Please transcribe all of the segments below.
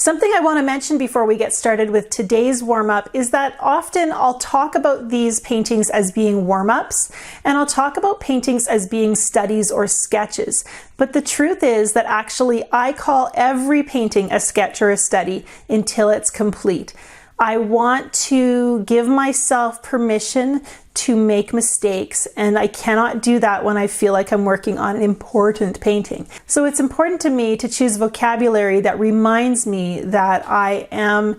Something I want to mention before we get started with today's warm-up is that often I'll talk about these paintings as being warm-ups, and I'll talk about paintings as being studies or sketches. But the truth is that actually I call every painting a sketch or a study until it's complete. I want to give myself permission to make mistakes, and I cannot do that when I feel like I'm working on an important painting. So it's important to me to choose vocabulary that reminds me that I am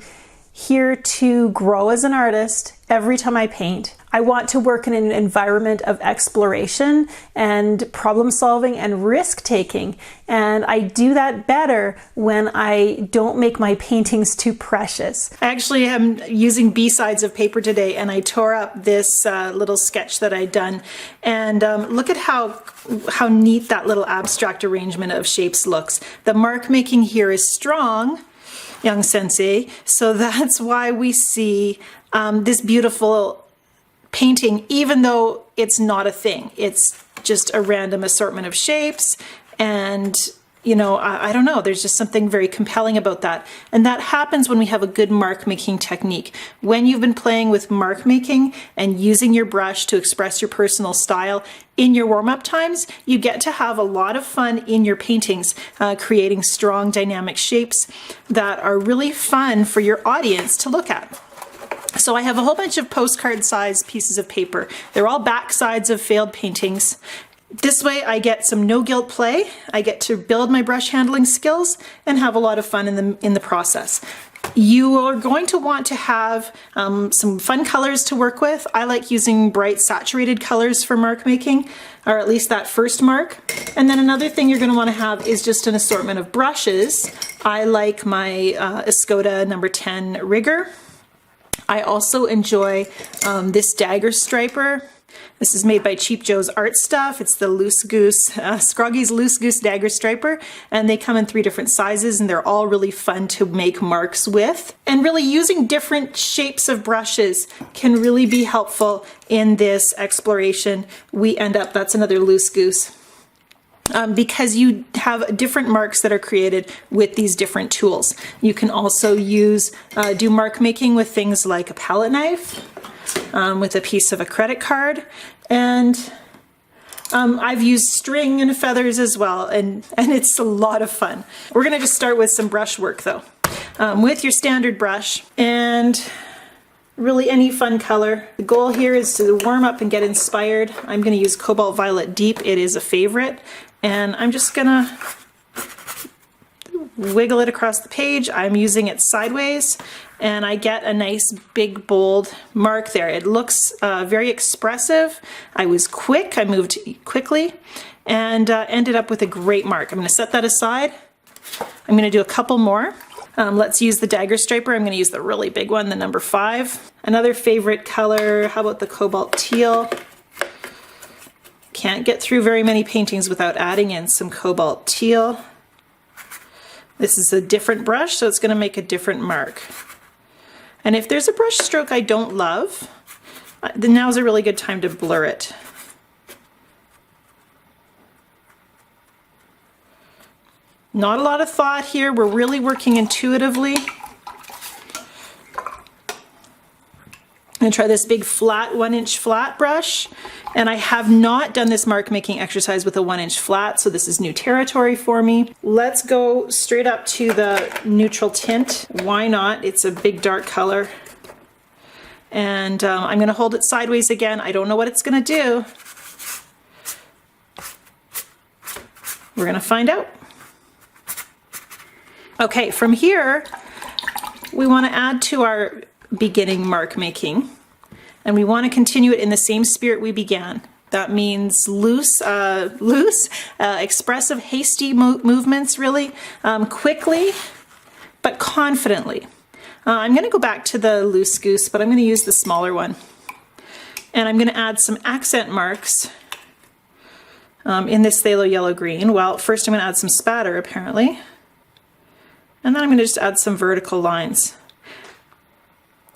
here to grow as an artist every time I paint. I want to work in an environment of exploration and problem solving and risk taking, and I do that better when I don't make my paintings too precious. I actually am using B-sides of paper today, and I tore up this little sketch that I'd done, and look at how neat that little abstract arrangement of shapes looks. The mark making here is strong, young sensei, so that's why we see this beautiful painting, even though it's not a thing. It's just a random assortment of shapes, and you know, I don't know, there's just something very compelling about that. And that happens when we have a good mark making technique. When you've been playing with mark making and using your brush to express your personal style in your warm-up times, you get to have a lot of fun in your paintings, creating strong dynamic shapes that are really fun for your audience to look at. So I have a whole bunch of postcard size pieces of paper. They're all back sides of failed paintings. This way I get some no guilt play. I get to build my brush handling skills and have a lot of fun in the process. You are going to want to have some fun colors to work with. I like using bright saturated colors for mark making, or at least that first mark. And then another thing you're going to want to have is just an assortment of brushes. I like my Escoda number 10 rigger. I also enjoy this Dagger striper. This is made by Cheap Joe's Art Stuff. It's the Loose Goose, Scroggy's Loose Goose Dagger striper, and they come in 3 different sizes, and they're all really fun to make marks with. And really using different shapes of brushes can really be helpful in this exploration. We end up, that's another Loose Goose. Because you have different marks that are created with these different tools. You can also do mark making with things like a palette knife, with a piece of a credit card, and I've used string and feathers as well, and it's a lot of fun. We're gonna just start with some brush work though. With your standard brush, and really any fun color. The goal here is to warm up and get inspired. I'm gonna use Cobalt Violet Deep. It is a favorite. And I'm just gonna wiggle it across the page. I'm using it sideways, and I get a nice big bold mark there. It looks very expressive. I was quick, I moved quickly, and ended up with a great mark. I'm gonna set that aside. I'm gonna do a couple more. Let's use the Dagger striper. I'm gonna use the really big one, the number 5. Another favorite color, how about the Cobalt Teal? Can't get through very many paintings without adding in some Cobalt Teal. This is a different brush, so it's going to make a different mark. And if there's a brush stroke I don't love, then now's a really good time to blur it. Not a lot of thought here. We're really working intuitively. I'm going to try this big flat 1-inch flat brush, and I have not done this mark making exercise with a 1-inch flat, so this is new territory for me. Let's go straight up to the neutral tint. Why not? It's a big dark color. And I'm going to hold it sideways again. I don't know what it's going to do. We're going to find out. Okay, from here we want to add to our beginning mark making, and we want to continue it in the same spirit we began. That means loose, expressive, hasty movements, really, quickly but confidently. I'm going to go back to the Loose Goose, but I'm going to use the smaller one, and I'm going to add some accent marks in this phthalo yellow green. Well, first I'm going to add some spatter apparently, and then I'm going to just add some vertical lines.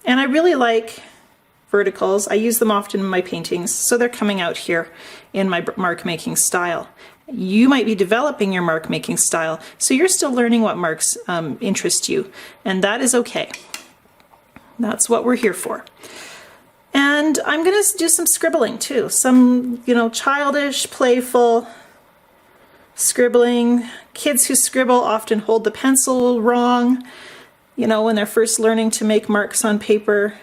And I really like verticals. I use them often in my paintings, so they're coming out here in my mark making style. You might be developing your mark making style, so you're still learning what marks interest you, and that is okay. That's what we're here for. And I'm going to do some scribbling too, some, you know, childish, playful scribbling. Kids who scribble often hold the pencil wrong, you know, when they're first learning to make marks on paper.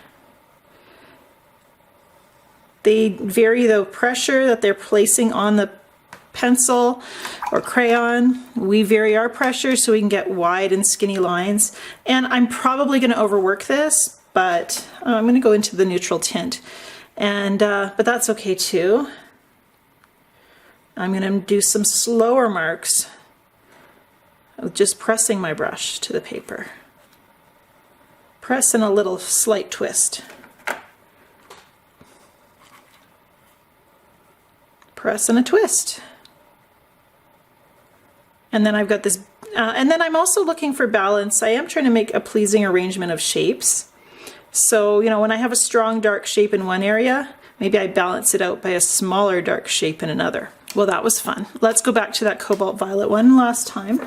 They vary the pressure that they're placing on the pencil or crayon. We vary our pressure so we can get wide and skinny lines. And I'm probably going to overwork this, but I'm going to go into the neutral tint. And but that's okay too. I'm going to do some slower marks, just pressing my brush to the paper. Press and a little slight twist. Press and a twist. And then I've got this, and then I'm also looking for balance. I am trying to make a pleasing arrangement of shapes. So, you know, when I have a strong dark shape in one area, maybe I balance it out by a smaller dark shape in another. Well, that was fun. Let's go back to that cobalt violet one last time.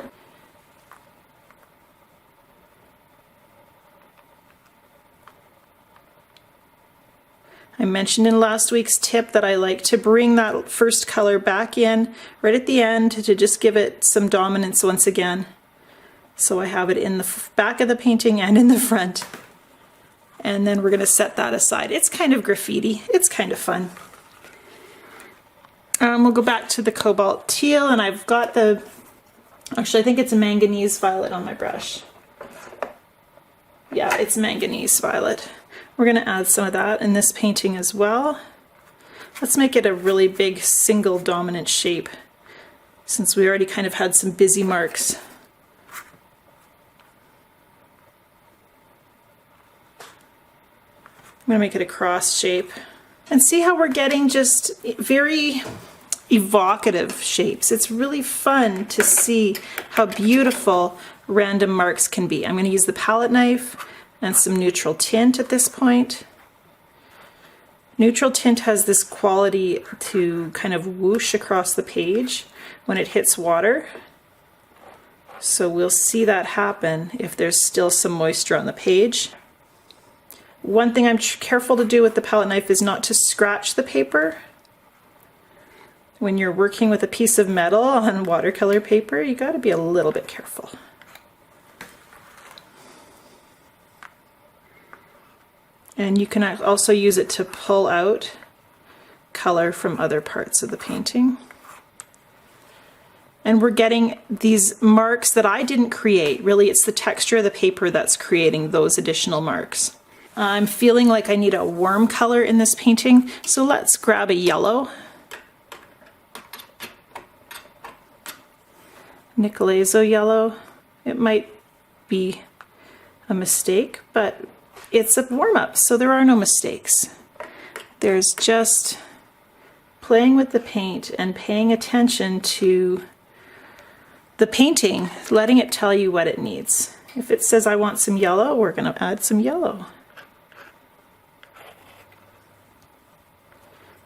I mentioned in last week's tip that I like to bring that first color back in right at the end to just give it some dominance once again. So I have it in the back of the painting and in the front. And then we're going to set that aside. It's kind of graffiti. It's kind of fun. We'll go back to the cobalt teal, and I've got the, actually I think it's a manganese violet on my brush. Yeah, it's manganese violet. We're going to add some of that in this painting as well. Let's make it a really big single dominant shape, since we already kind of had some busy marks. I'm going to make it a cross shape. And see how we're getting just very evocative shapes. It's really fun to see how beautiful random marks can be. I'm going to use the palette knife and some neutral tint at this point. Neutral tint has this quality to kind of whoosh across the page when it hits water. So we'll see that happen if there's still some moisture on the page. One thing I'm careful to do with the palette knife is not to scratch the paper. When you're working with a piece of metal on watercolor paper, you got to be a little bit careful. And you can also use it to pull out color from other parts of the painting. And we're getting these marks that I didn't create. Really, it's the texture of the paper that's creating those additional marks. I'm feeling like I need a warm color in this painting, so let's grab a yellow. Nicolezo yellow. It might be a mistake, but it's a warm-up, so there are no mistakes. There's just playing with the paint and paying attention to the painting, letting it tell you what it needs. If it says I want some yellow, we're going to add some yellow.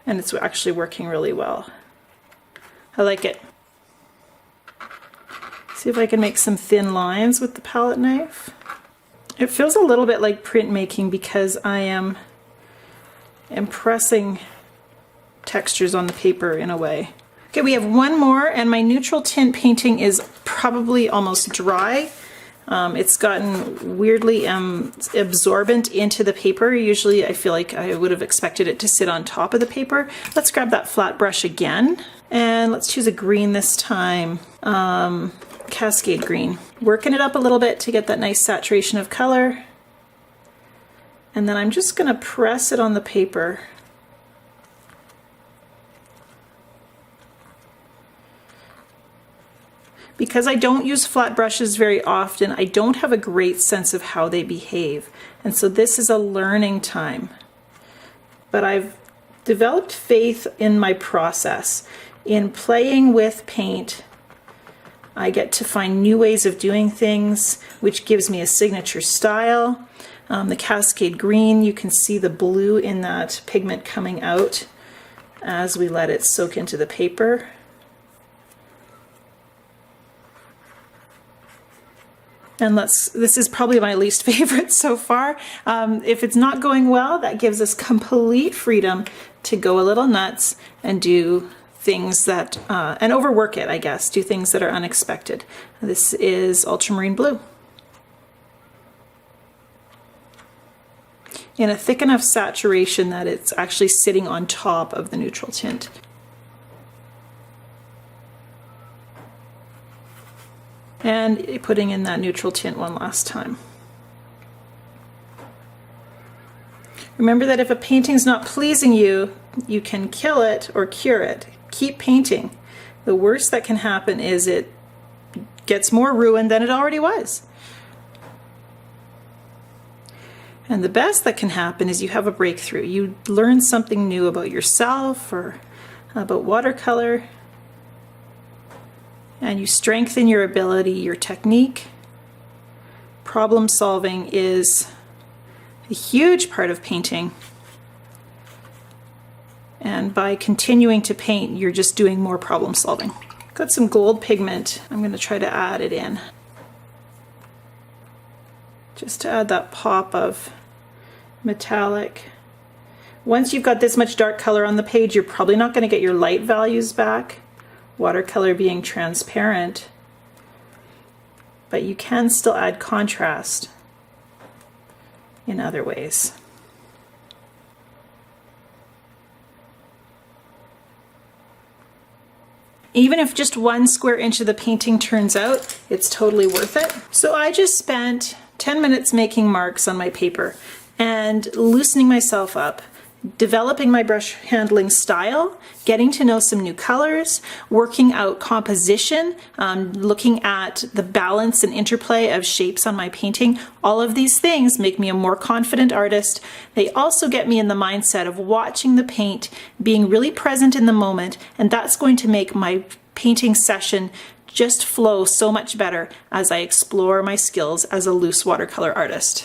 And it's actually working really well. I like it. See if I can make some thin lines with the palette knife. It feels a little bit like printmaking because I am pressing textures on the paper in a way. Okay, we have one more, and my neutral tint painting is probably almost dry. It's gotten weirdly absorbent into the paper. Usually I feel like I would have expected it to sit on top of the paper. Let's grab that flat brush again, and let's choose a green this time. Cascade green. Working it up a little bit to get that nice saturation of color. And then I'm just going to press it on the paper. Because I don't use flat brushes very often, I don't have a great sense of how they behave. And so this is a learning time. But I've developed faith in my process. In playing with paint, I get to find new ways of doing things, which gives me a signature style. The Cascade green, you can see the blue in that pigment coming out as we let it soak into the paper. And this is probably my least favorite so far. If it's not going well, that gives us complete freedom to go a little nuts and do things that, and overwork it, I guess, do things that are unexpected. This is ultramarine blue. In a thick enough saturation that it's actually sitting on top of the neutral tint. And putting in that neutral tint one last time. Remember that if a painting's not pleasing you, you can kill it or cure it. Keep painting. The worst that can happen is it gets more ruined than it already was. And the best that can happen is you have a breakthrough. You learn something new about yourself or about watercolor, and you strengthen your ability, your technique. Problem solving is a huge part of painting. And by continuing to paint, you're just doing more problem solving. Got some gold pigment. I'm going to try to add it in. Just to add that pop of metallic. Once you've got this much dark color on the page, you're probably not going to get your light values back. Watercolor being transparent, but you can still add contrast in other ways. Even if just 1 square inch of the painting turns out, it's totally worth it. So I just spent 10 minutes making marks on my paper and loosening myself up, developing my brush handling style, getting to know some new colors, working out composition, looking at the balance and interplay of shapes on my painting. All of these things make me a more confident artist. They also get me in the mindset of watching the paint, being really present in the moment, and that's going to make my painting session just flow so much better as I explore my skills as a loose watercolor artist.